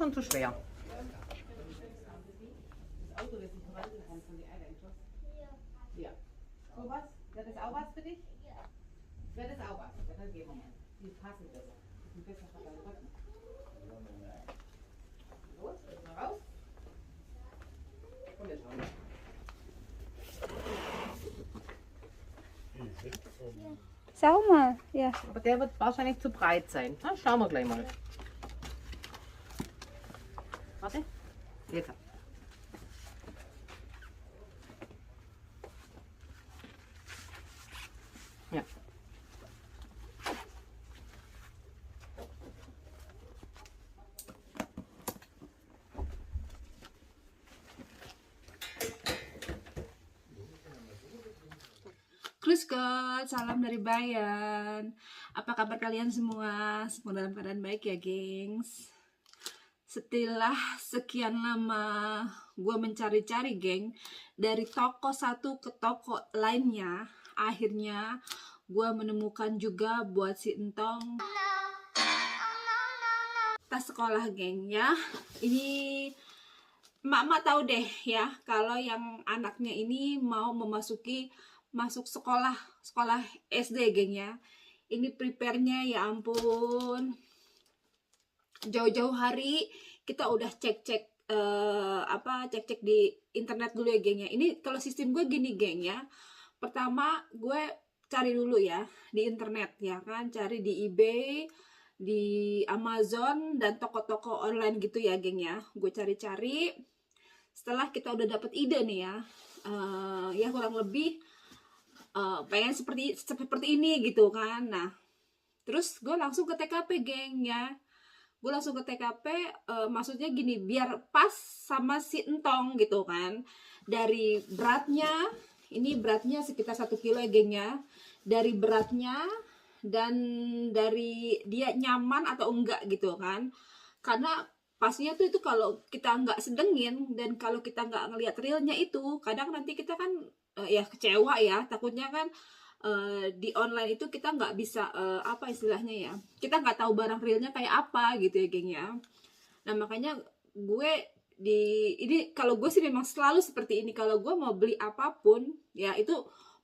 und zu schwer. Das Auto, das sich verwandeln kann von den Eiern. Ja. Sowas? Wäre das auch was für dich? Ja. Wäre das auch was? Ja, dann gehen wir mal. Die passen besser. Die sind besser für deinen Rücken. Los, jetzt mal raus. Und wir schauen mal. Schau mal, ja. Aber der wird wahrscheinlich zu breit sein. Na, schauen wir gleich mal. Warte. Jetzt. Ja. Grüß Gott, salam dari Bayan. Apa kabar kalian semua? Semoga dalam keadaan baik ya, gengs. Setelah sekian lama gue mencari-cari, geng, dari toko satu ke toko lainnya, akhirnya gue menemukan juga buat si Entong tas sekolah, geng, ya. Ini emak-emak tahu deh ya, kalau yang anaknya ini mau masuk sekolah SD, geng, ya. Ini prepare-nya ya ampun, jauh-jauh hari kita udah cek-cek di internet dulu ya, geng, ya. Ini kalau sistem gue gini, geng, ya. Pertama gue cari dulu ya di internet, ya kan, cari di eBay, di Amazon dan toko-toko online gitu ya, geng, ya. Gue cari-cari. Setelah kita udah dapet ide nih ya, ya kurang lebih pengen seperti ini gitu kan. Nah, terus gue langsung ke TKP, geng, ya. Gue langsung ke TKP, maksudnya gini, biar pas sama si Entong gitu kan. Dari beratnya, ini beratnya sekitar 1 kilo ya, geng, ya. Dari beratnya dan dari dia nyaman atau enggak gitu kan. Karena pastinya tuh itu kalau kita nggak sedengin dan kalau kita nggak ngelihat realnya itu, kadang nanti kita kan ya kecewa ya, takutnya kan di online itu kita nggak bisa apa istilahnya ya, kita nggak tahu barang realnya kayak apa gitu ya, geng, ya. Nah, makanya gue ini kalau gue sih memang selalu seperti ini. Kalau gue mau beli apapun ya, itu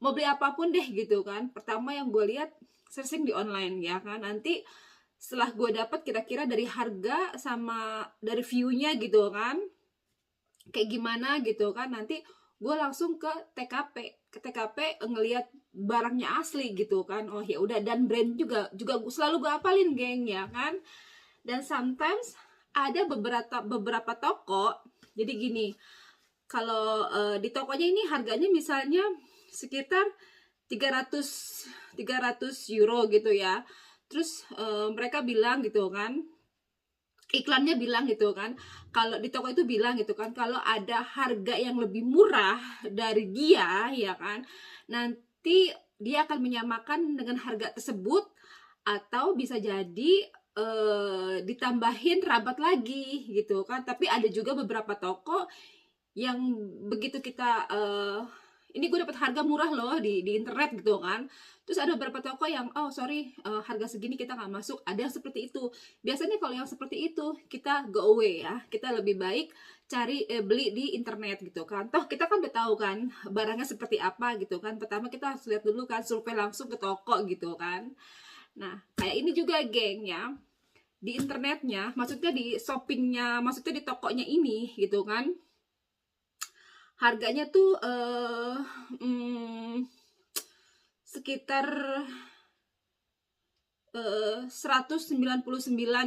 mau beli apapun deh gitu kan, pertama yang gue lihat searching di online ya kan. Nanti setelah gue dapat kira-kira dari harga sama dari view-nya gitu kan kayak gimana gitu kan, nanti gue langsung ke TKP ngelihat barangnya asli gitu kan. Oh ya udah, dan brand juga selalu gue apalin, geng, ya kan. Dan sometimes ada beberapa toko, jadi gini, kalau di tokonya ini harganya misalnya sekitar 300 euro gitu ya. Terus mereka bilang gitu kan, iklannya bilang gitu kan, kalau di toko itu bilang gitu kan, kalau ada harga yang lebih murah dari dia ya kan, nanti dia akan menyamakan dengan harga tersebut atau bisa jadi ditambahin rabat lagi gitu kan. Tapi ada juga beberapa toko yang begitu kita ini gue dapat harga murah loh di internet gitu kan. Terus ada beberapa toko yang oh sorry, harga segini kita nggak masuk. Ada yang seperti itu. Biasanya kalau yang seperti itu kita go away ya. Kita lebih baik cari beli di internet gitu kan. Toh kita kan udah tahu kan barangnya seperti apa gitu kan. Pertama kita harus lihat dulu kan, survei langsung ke toko gitu kan. Nah, kayak ini juga, geng, ya. Di internetnya, maksudnya di shoppingnya, maksudnya di tokonya ini gitu kan, harganya tuh sekitar 199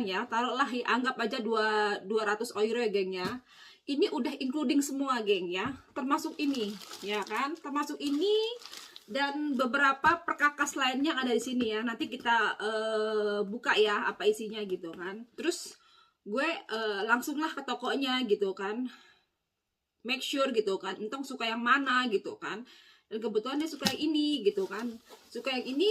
ya, taruhlah ya, anggap aja 200 euro ya, geng, ya. Ini udah including semua, geng, ya, termasuk ini ya kan, termasuk ini dan beberapa perkakas lainnya yang ada di sini ya. Nanti kita buka ya apa isinya gitu kan. Terus gue langsunglah ke tokonya gitu kan, make sure gitu kan, Entong suka yang mana gitu kan. Dan kebetulan dia suka yang ini gitu kan, suka yang ini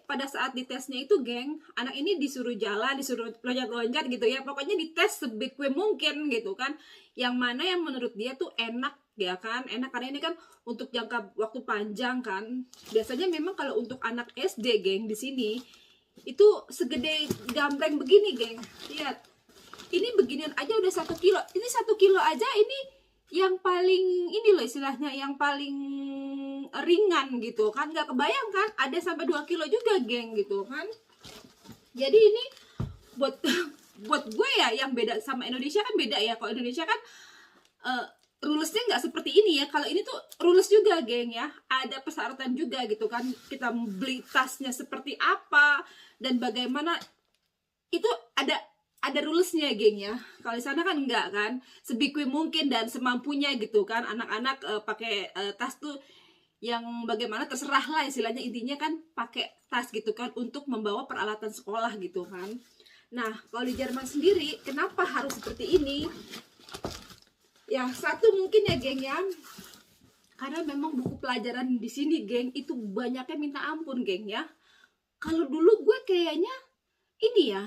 pada saat ditesnya itu, geng, anak ini disuruh jalan, disuruh loncat-loncat gitu ya, pokoknya dites sebaik mungkin gitu kan, yang mana yang menurut dia tuh enak ya kan, enak karena ini kan untuk jangka waktu panjang kan. Biasanya memang kalau untuk anak SD, geng, di sini itu segede gambreng begini, geng, lihat ini beginian aja udah 1 kilo. Ini 1 kilo aja ini yang paling ini loh istilahnya, yang paling ringan gitu kan. Nggak kebayang kan ada sampai 2 kilo juga geng gitu kan. Jadi ini buat buat gue ya, yang beda sama Indonesia kan beda ya. Kalau Indonesia kan rulesnya nggak seperti ini ya. Kalau ini tuh rules juga geng ya, ada persyaratan juga gitu kan, kita beli tasnya seperti apa dan bagaimana, itu ada rulesnya geng ya. Kalau di sana kan enggak kan, sebikui mungkin dan semampunya gitu kan. Anak-anak pakai tas tuh yang bagaimana terserah lah istilahnya, intinya kan pakai tas gitu kan untuk membawa peralatan sekolah gitu kan. Nah kalau di Jerman sendiri kenapa harus seperti ini ya? Satu mungkin ya geng ya, karena memang buku pelajaran di sini geng itu banyaknya minta ampun geng ya. Kalau dulu gue kayaknya ini ya,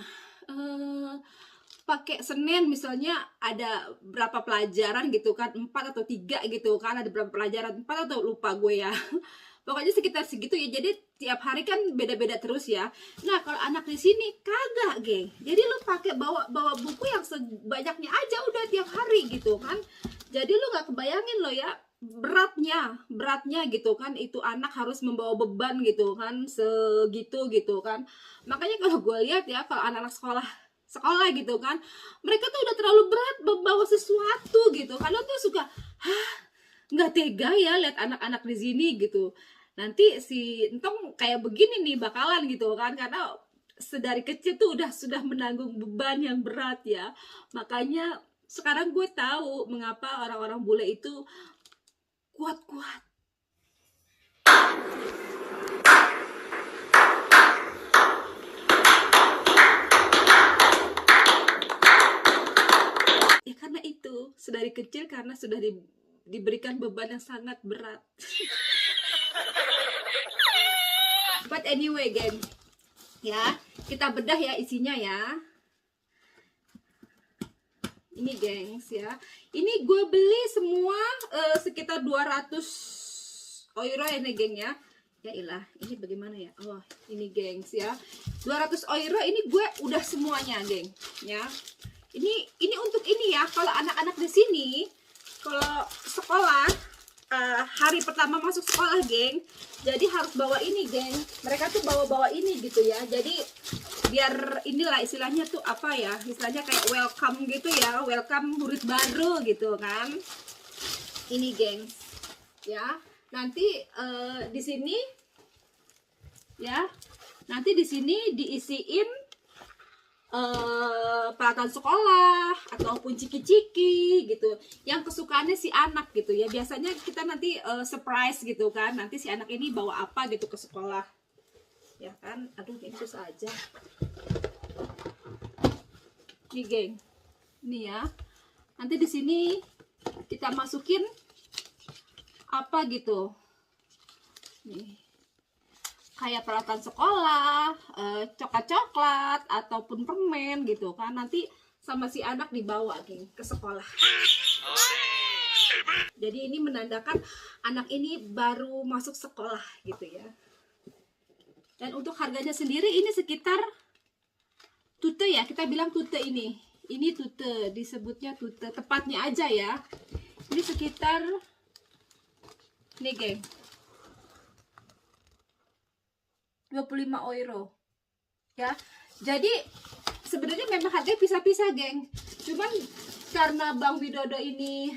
pakai Senin misalnya ada berapa pelajaran gitu kan, 4 atau 3 gitu kan, ada berapa pelajaran, 4 atau lupa gue ya. Pokoknya sekitar segitu ya. Jadi tiap hari kan beda-beda terus ya. Nah kalau anak di sini kagak geng, jadi lu pakai bawa buku yang sebanyaknya aja udah tiap hari gitu kan. Jadi lu nggak kebayangin lo ya beratnya gitu kan, itu anak harus membawa beban gitu kan segitu gitu kan. Makanya kalau gue lihat ya, kalau anak-anak sekolah gitu kan, mereka tuh udah terlalu berat membawa sesuatu gitu. Kadang tuh suka nggak tega ya lihat anak-anak di sini gitu. Nanti si entong kayak begini nih bakalan gitu kan, karena sedari kecil tuh sudah menanggung beban yang berat ya. Makanya sekarang gue tahu mengapa orang-orang bule itu kuat-kuat. Ya karena itu, sedari kecil karena sudah diberikan beban yang sangat berat. But anyway geng, ya kita bedah ya isinya ya. Ini gengs ya, ini gue beli semua sekitar 200 euro ya nih geng ya. Ya ilah, ini bagaimana ya, oh ini gengs ya, 200 euro ini gue udah semuanya geng ya. Ini untuk ini ya, kalau anak-anak di sini kalau sekolah hari pertama masuk sekolah geng, jadi harus bawa ini geng. Mereka tuh bawa ini gitu ya, jadi biar inilah istilahnya tuh apa ya, istilahnya kayak welcome gitu ya, welcome murid baru gitu kan. Ini geng ya, nanti di sini ya, nanti di sini diisiin peralatan sekolah ataupun ciki-ciki gitu yang kesukaannya si anak gitu ya. Biasanya kita nanti surprise gitu kan, nanti si anak ini bawa apa gitu ke sekolah ya kan. Aduh ini susah aja nih geng, nih ya, nanti di sini kita masukin apa gitu nih, kayak peralatan sekolah, coklat-coklat ataupun permen gitu kan, nanti sama si anak dibawa geng ke sekolah. Jadi ini menandakan anak ini baru masuk sekolah gitu ya. Dan untuk harganya sendiri ini sekitar tute ya, kita bilang tute ini tute, disebutnya tute tepatnya aja ya. Ini sekitar nih geng 25 euro ya. Jadi sebenarnya memang harganya pisah-pisah geng, cuman karena Bang Widodo ini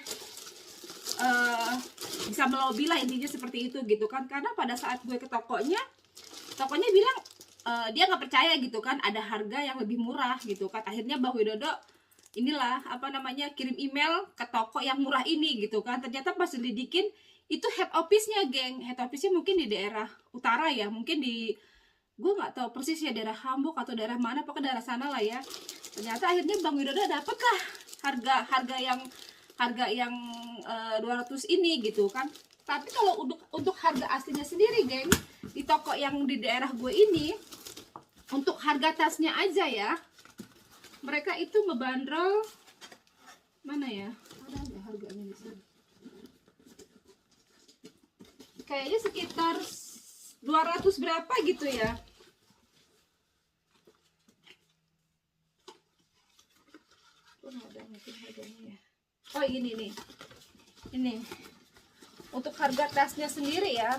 bisa melobi lah intinya seperti itu gitu kan. Karena pada saat gue ke tokonya bilang dia nggak percaya gitu kan ada harga yang lebih murah gitu kan. Akhirnya Bang Widodo inilah apa namanya, kirim email ke toko yang murah ini gitu kan. Ternyata pas selidikin itu head office-nya geng, head office-nya mungkin di daerah utara ya, mungkin di, gue nggak tahu persis ya daerah Hamburg atau daerah mana, pokoknya daerah sana lah ya. Ternyata akhirnya Bang Widodo dapet lah harga yang 200 ini gitu kan. Tapi kalau untuk harga aslinya sendiri geng, di toko yang di daerah gue ini, untuk harga tasnya aja ya, mereka itu ngebanderol, mana ya, ada harganya di sini, kayaknya sekitar 200 berapa gitu ya. harganya ya. Oh ini nih, ini untuk harga tasnya sendiri ya,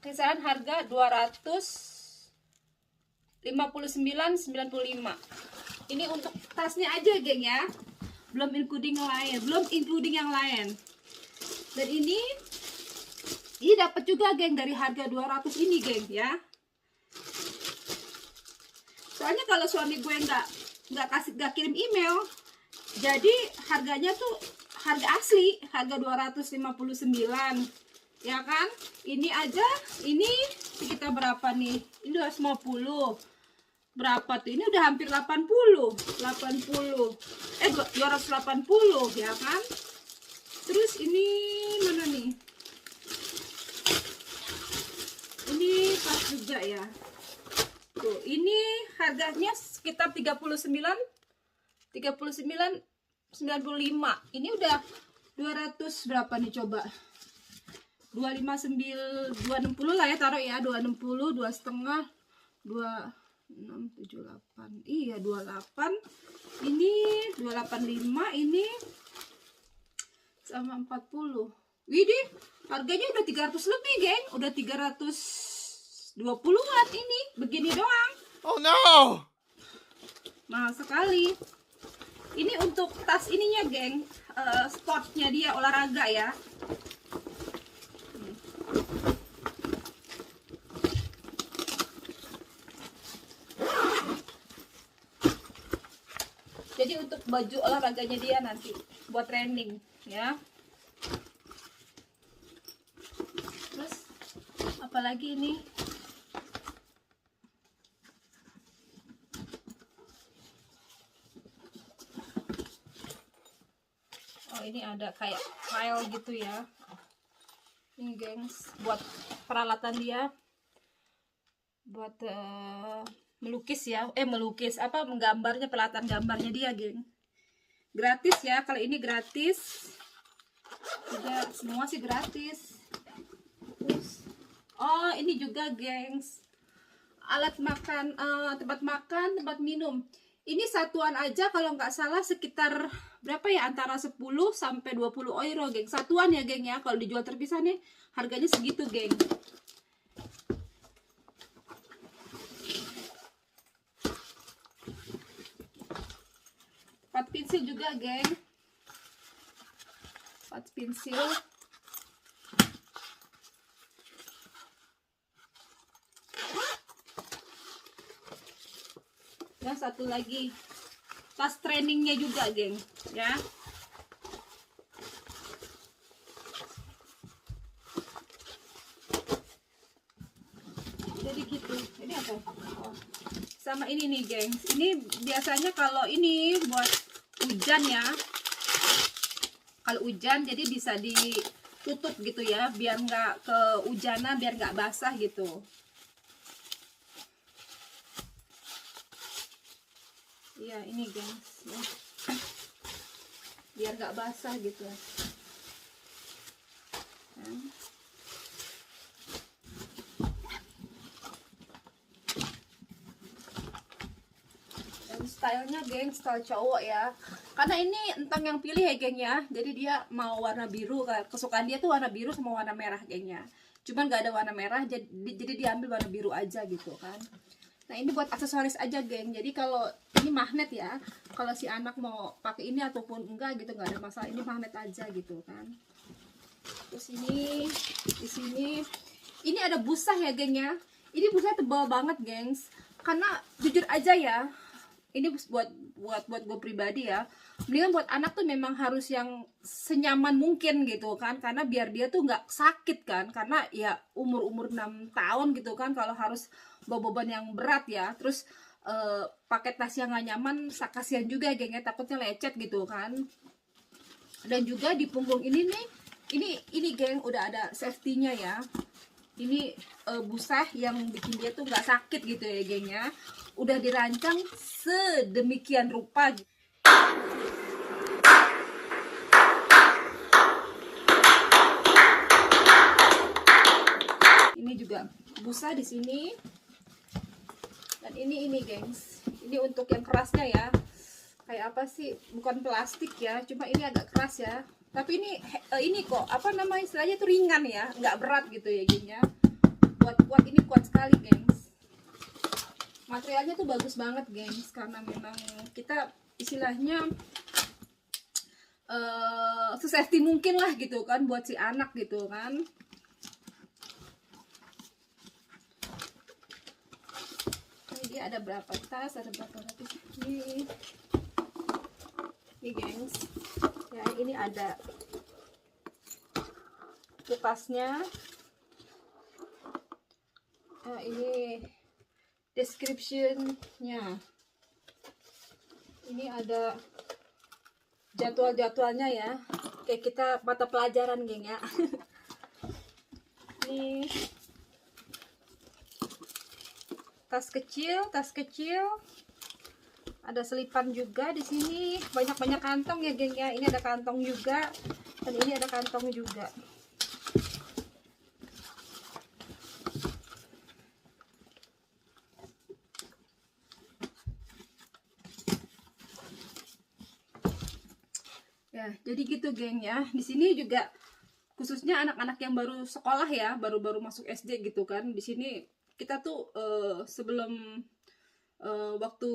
kisaran harga 259,95. Ini untuk tasnya aja geng ya, belum including yang lain. Dan ini dapat juga geng dari harga 200 ini geng ya. Soalnya kalau suami gue nggak kirim email, jadi harganya tuh harga asli, harga 259 ya kan. Ini aja ini sekitar berapa nih, ini 250 berapa tuh, ini udah hampir 280 ya kan. Terus ini mana nih, ini pas juga ya tuh, ini harganya sekitar 39,95. Ini udah 200 berapa nih coba, 260 lah ya, taruh ya, 260, 2,5, 2678, iya 28, ini 285, ini sama 40. Widih, harganya udah 300 lebih geng, udah 320-an ini, begini doang. Oh no, Mahal sekali. Ini untuk tas ininya geng, sportnya dia, olahraga ya. Jadi untuk baju olahraganya dia nanti buat training ya. Terus apalagi ini? Oh ini ada kayak file gitu ya. Ini gengs, buat peralatan dia, buat melukis ya, menggambarnya, peralatan gambarnya dia geng. Gratis ya, kalau ini gratis. Juga semua sih gratis. Terus, oh ini juga gengs, alat makan, tempat makan, tempat minum. Ini satuan aja kalau nggak salah sekitar berapa ya, antara 10 sampai 20 euro geng. Satuan ya geng ya, kalau dijual terpisah nih harganya segitu geng. Pot pensil juga geng, pot pensil. Ya satu lagi tas trainingnya juga geng ya. Jadi gitu, ini apa? Oh, sama ini nih geng, ini biasanya kalau ini buat hujan ya, kalau hujan jadi bisa ditutup gitu ya, biar nggak kehujanan, biar nggak basah gitu. Ya ini gengs ya, biar nggak basah gitu. Dan stylenya geng, style cowok ya, karena ini entang yang pilih ya geng ya. Jadi dia mau warna biru, kesukaan dia tuh warna biru sama warna merah geng ya. Cuman nggak ada warna merah, jadi dia ambil warna biru aja gitu kan. Nah ini buat aksesoris aja geng. Jadi kalau ini magnet ya, kalau si anak mau pakai ini ataupun enggak gitu, nggak ada masalah, ini magnet aja gitu kan. Terus ini di sini ini ada busa ya geng ya. Ini busa tebal banget gengs, karena jujur aja ya, ini buat gue pribadi ya, mendingan buat anak tuh memang harus yang senyaman mungkin gitu kan, karena biar dia tuh nggak sakit kan, karena ya umur 6 tahun gitu kan, kalau harus bawa beban yang berat ya, terus pakai tas yang nggak nyaman, kasihan juga gengnya, takutnya lecet gitu kan. Dan juga di punggung ini nih, ini geng udah ada safety-nya ya. Ini busa yang bikin dia tuh nggak sakit gitu ya gengnya, udah dirancang sedemikian rupa. Ini juga busa di sini. Dan ini gengs, ini untuk yang kerasnya ya. kayak apa sih, bukan plastik ya, cuma ini agak keras ya, tapi ini kok apa namanya istilahnya tuh ringan ya, nggak berat gitu ya geng ya. Kuat ini kuat sekali gengs, materialnya tuh bagus banget gengs, karena memang kita istilahnya sesafety mungkin lah gitu kan buat si anak gitu kan. Ini dia ada berapa tas, ada berapa lapis ini gengs ya. Ini ada kulkasnya. Nah, ini description-nya. Ini ada jadwal-jadwalnya ya, kayak kita mata pelajaran geng ya. Ini tas kecil, ada selipan juga di sini, banyak kantong ya geng ya. Ini ada kantong juga, dan ini ada kantong juga. Ya, jadi gitu geng ya. Di sini juga khususnya anak-anak yang baru sekolah ya, baru masuk SD gitu kan. Di sini kita tuh sebelum waktu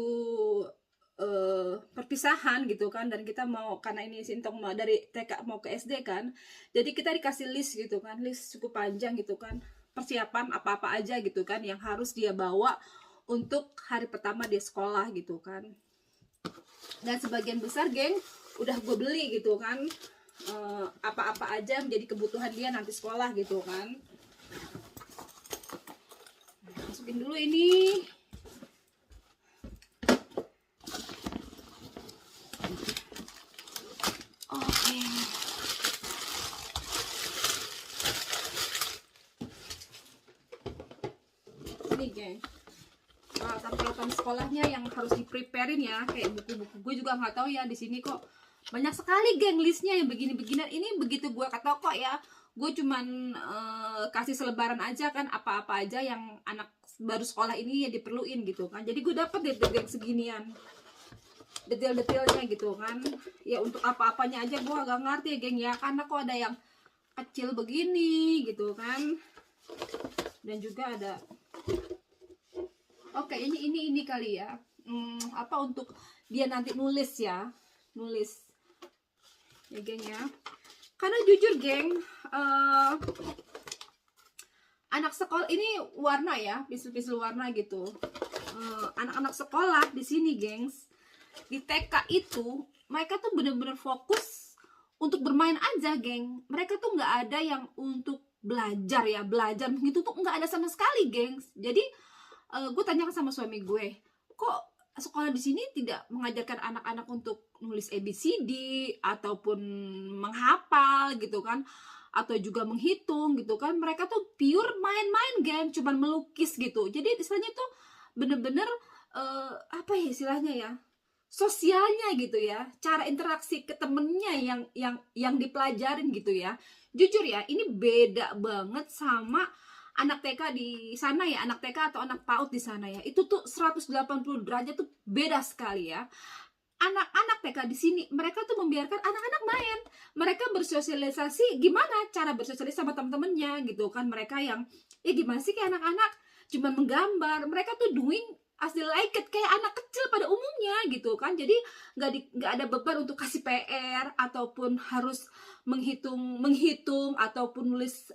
perpisahan gitu kan, dan kita mau, karena ini Sintong dari TK mau ke SD kan, jadi kita dikasih list gitu kan, list cukup panjang gitu kan, persiapan apa-apa aja gitu kan yang harus dia bawa untuk hari pertama dia sekolah gitu kan. Dan sebagian besar geng udah gue beli gitu kan, apa-apa aja menjadi kebutuhan dia nanti sekolah gitu kan. Masukin dulu ini. Oke. Ini geng, sampel-sampel sekolahnya yang harus di-preparein ya, kayak buku-buku. Gue juga nggak tahu ya, di sini kok banyak sekali geng listnya yang begini-beginian. Ini begitu gue ke toko ya, gue cuman kasih selebaran aja kan, apa-apa aja yang anak baru sekolah ini ya diperluin gitu kan. Jadi gue dapet detail seginian, detail-detailnya gitu kan. Ya untuk apa-apanya aja gue agak ngerti ya geng ya, karena kok ada yang kecil begini gitu kan. Dan juga ada, oke, ini kali ya, apa untuk dia nanti nulis ya, nulis ya geng ya. Karena jujur geng, anak sekolah ini warna ya, pensil-pensil warna gitu. Anak-anak sekolah di sini gengs, di TK itu mereka tuh bener-bener fokus untuk bermain aja geng. Mereka tuh nggak ada yang untuk belajar ya, belajar gitu tuh nggak ada sama sekali gengs. Jadi gue tanyakan sama suami gue, kok sekolah di sini tidak mengajarkan anak-anak untuk nulis ABCD ataupun menghafal gitu kan, atau juga menghitung gitu kan. Mereka tuh pure main-main game, cuman melukis gitu. Jadi istilahnya tuh bener-bener apa ya istilahnya ya, sosialnya gitu ya, cara interaksi ke temennya yang dipelajarin gitu ya. Jujur ya, ini beda banget sama anak TK di sana ya, anak TK atau anak PAUD di sana ya. Itu tuh 180 derajat tuh beda sekali ya. Anak-anak TK di sini mereka tuh membiarkan anak-anak main. Mereka bersosialisasi, gimana cara bersosialisasi sama temen-temennya gitu kan. Mereka yang ya gimana sih kayak anak-anak cuman menggambar. Mereka tuh doing as they like it, kayak anak kecil pada umumnya gitu kan. Jadi nggak ada beban untuk kasih PR ataupun harus menghitung ataupun nulis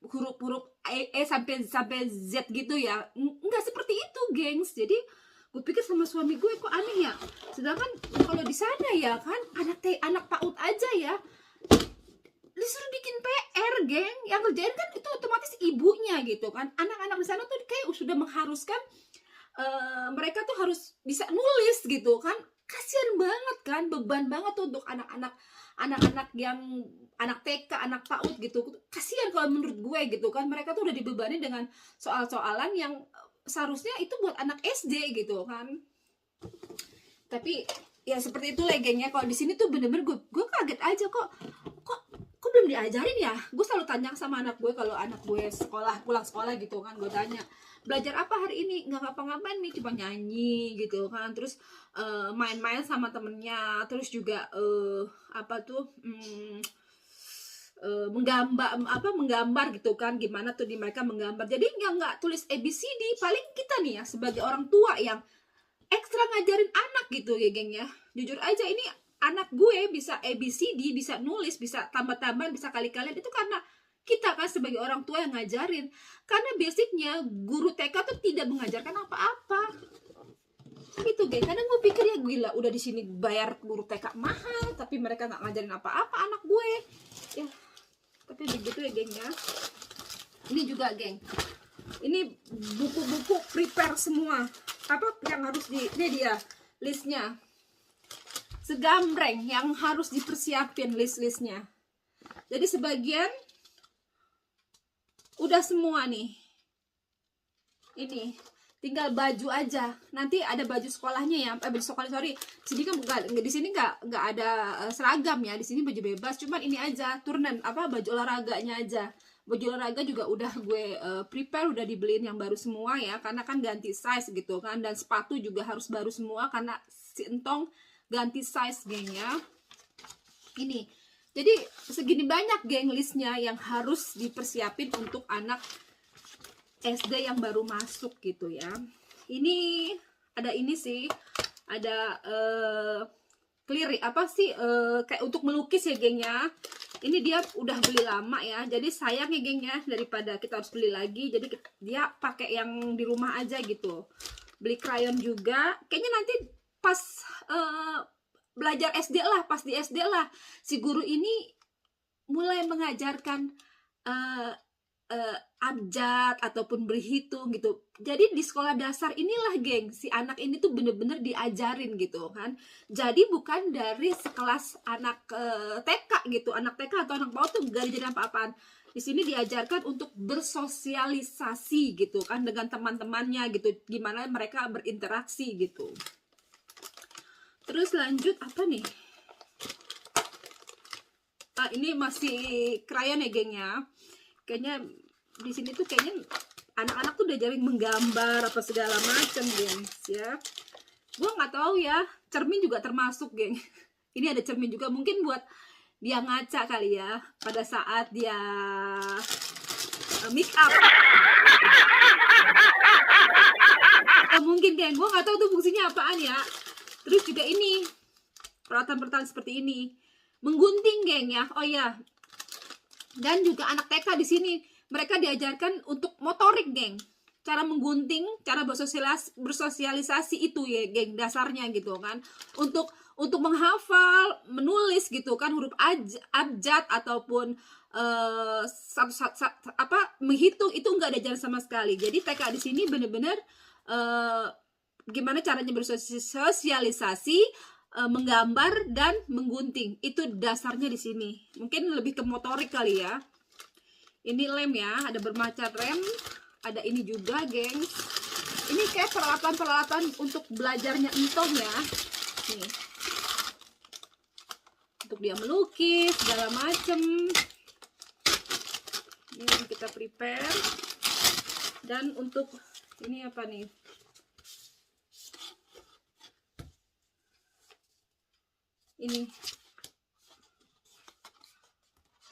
huruf-huruf sampai Z gitu ya. Nggak seperti itu gengs. Jadi gue pikir sama suami gue, kok aneh ya, sedangkan kalau di sana ya kan anak PAUD aja ya disuruh bikin PR geng, yang kerjain kan itu otomatis ibunya gitu kan. Anak-anak di sana tuh kayak sudah mengharuskan mereka tuh harus bisa nulis gitu kan. Kasian banget kan, beban banget tuh untuk anak-anak yang anak TK, anak PAUD gitu. Kasian kalau menurut gue gitu kan. Mereka tuh udah dibebani dengan soal-soalan yang seharusnya itu buat anak SD gitu kan. Tapi ya seperti itu lah gengnya. Kalau di sini tuh bener-bener gue kaget aja, kok kok belum diajarin ya? Gue selalu tanya sama anak gue kalau anak gue pulang sekolah gitu kan, gue tanya belajar apa hari ini, nggak ngapa-ngapain nih, cuma nyanyi gitu kan, terus main-main sama temennya, terus juga menggambar gitu kan, gimana tuh mereka menggambar. Jadi nggak tulis ABCD. Paling kita nih ya sebagai orang tua yang ekstra ngajarin anak gitu ya geng ya. Jujur aja ini anak gue bisa ABCD, bisa nulis, bisa tambah-tambahan, bisa kali-kalian, itu karena kita kan sebagai orang tua yang ngajarin. Karena basicnya guru TK tuh tidak mengajarkan apa-apa gitu geng. Kadang gue pikir ya gila, udah di sini bayar guru TK mahal tapi mereka nggak ngajarin apa-apa anak gue ya. Tapi begitu ya geng ya. Ini juga geng, ini buku-buku prepare semua apa yang harus ini dia listnya segambreng yang harus dipersiapin list-listnya. Jadi sebagian udah semua nih. Ini tinggal baju aja. Nanti ada baju sekolahnya ya. Baju sekolah sorry. Di sini nggak ada seragam ya. Di sini baju bebas. Cuman ini aja turnen baju olahraganya aja. Baju olahraga juga udah gue prepare, udah dibeliin yang baru semua ya. Karena kan ganti size gitu kan. Dan sepatu juga harus baru semua karena si Entong ganti size geng ya. Ini jadi segini banyak geng listnya yang harus dipersiapin untuk anak SD yang baru masuk gitu ya. Ini ada ini sih, ada kayak untuk melukis ya geng ya. Ini dia udah beli lama ya, jadi sayang ya geng ya, daripada kita harus beli lagi. Jadi dia pakai yang di rumah aja gitu. Beli krayon juga, kayaknya nanti pas belajar SD lah, pas di SD lah si guru ini mulai mengajarkan abjad ataupun berhitung gitu. Jadi di sekolah dasar inilah geng, si anak ini tuh bener-bener diajarin gitu kan. Jadi bukan dari sekelas anak TK gitu, anak TK atau anak PAUD tuh gak diajarin apa-apaan. Di sini diajarkan untuk bersosialisasi gitu kan dengan teman-temannya gitu, gimana mereka berinteraksi gitu. Terus lanjut apa nih? Ini masih krayon ya geng ya. Kayaknya di sini tuh kayaknya anak-anak tuh udah jarang menggambar apa segala macam gengs ya. Gua nggak tahu ya, cermin juga termasuk geng. Ini ada cermin juga, mungkin buat dia ngaca kali ya pada saat dia make up. Atau mungkin geng, gua nggak tahu tuh fungsinya apaan ya. Terus juga ini peralatan-peralatan seperti ini, menggunting geng ya. Oh ya, dan juga anak TK di sini mereka diajarkan untuk motorik geng, cara menggunting, cara bersosialisasi itu ya geng, dasarnya gitu kan, untuk menghafal, menulis gitu kan, huruf abjad ataupun menghitung itu nggak diajarkan sama sekali. Jadi TK di sini bener-bener gimana caranya bersosialisasi, menggambar dan menggunting, itu dasarnya di sini. Mungkin lebih ke motorik kali ya. Ini lem ya, ada bermacam rem, ada ini juga gengs. Ini kayak peralatan-peralatan untuk belajarnya Entong ya. Nih, untuk dia melukis segala macem. Ini yang kita prepare. Dan untuk ini apa nih?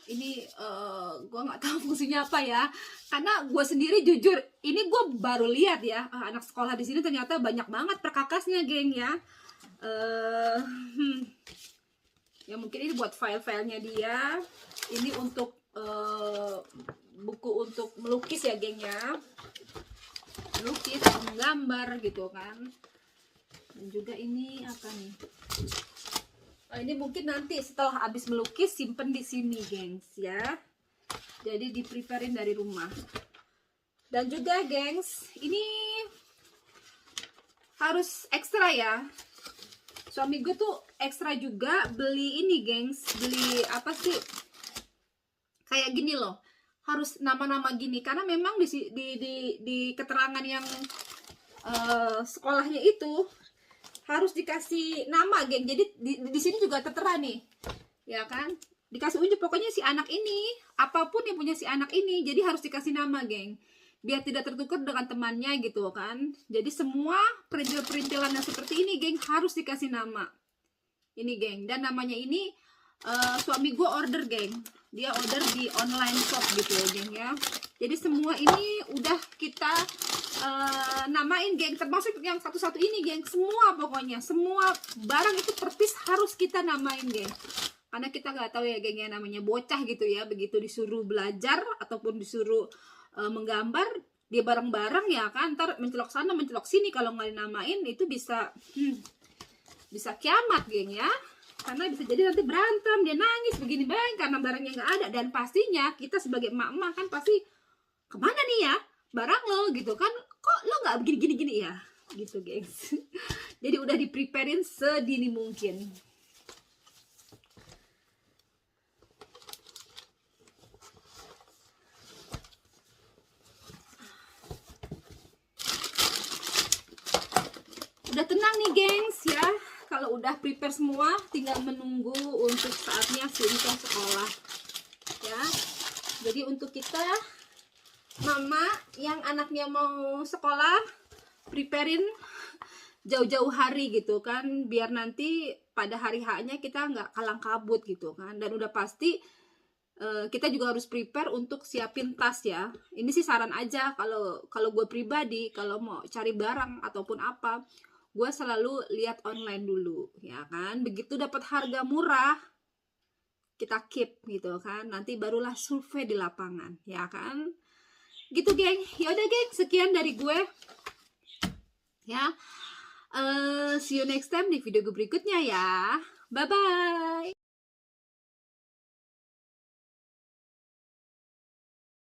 Ini gue nggak tahu fungsinya apa ya, karena gue sendiri jujur ini gue baru lihat ya, anak sekolah di sini ternyata banyak banget perkakasnya geng ya. Ya mungkin ini buat file-filenya dia. Ini untuk buku untuk melukis ya geng ya, melukis, menggambar gitu kan. Dan juga ini apa nih? Ini mungkin nanti setelah habis melukis simpen di sini gengs ya. Jadi di preparein dari rumah. Dan juga gengs, ini harus ekstra ya. Suami gue tuh ekstra juga beli ini gengs, beli apa sih? Kayak gini loh. Harus nama-nama gini karena memang di keterangan yang sekolahnya itu harus dikasih nama geng. Jadi di sini juga tertera nih ya kan, dikasih unjuk pokoknya si anak ini, apapun yang punya si anak ini, jadi harus dikasih nama, geng, biar tidak tertukar dengan temannya gitu kan. Jadi semua perintil-perintilan yang seperti ini, geng, harus dikasih nama ini, geng. Dan namanya ini suami gue order, geng, dia order di online shop gitu, geng ya. Jadi semua ini udah kita namain, geng, termasuk yang satu-satu ini, geng. Semua pokoknya, semua barang itu persis harus kita namain, geng. Karena kita nggak tahu ya, geng, ya, namanya bocah gitu ya. Begitu disuruh belajar ataupun disuruh menggambar, dia bareng-bareng ya kan, ntar mencelok sana mencelok sini, kalau nggak dinamain itu bisa kiamat, geng ya. Karena bisa jadi nanti berantem, dia nangis begini bang karena barangnya nggak ada. Dan pastinya kita sebagai emak-emak kan pasti, kemana nih ya barang lo gitu kan, kok lo nggak begini-gini ya gitu, gengs. Jadi udah di preparein sedini mungkin. Udah tenang nih, gengs ya. Kalau udah prepare semua, tinggal menunggu untuk saatnya Sintong sekolah ya. Jadi untuk kita mama yang anaknya mau sekolah, preparein jauh-jauh hari gitu kan, biar nanti pada hari H-nya kita nggak kalang kabut gitu kan. Dan udah pasti kita juga harus prepare untuk siapin tas ya. Ini sih saran aja, kalau gue pribadi kalau mau cari barang ataupun apa, gue selalu lihat online dulu ya kan. Begitu dapat harga murah, kita keep gitu kan, nanti barulah survei di lapangan ya kan gitu, geng. Yaudah, geng, sekian dari gue ya. See you next time di video gue berikutnya ya. Bye bye.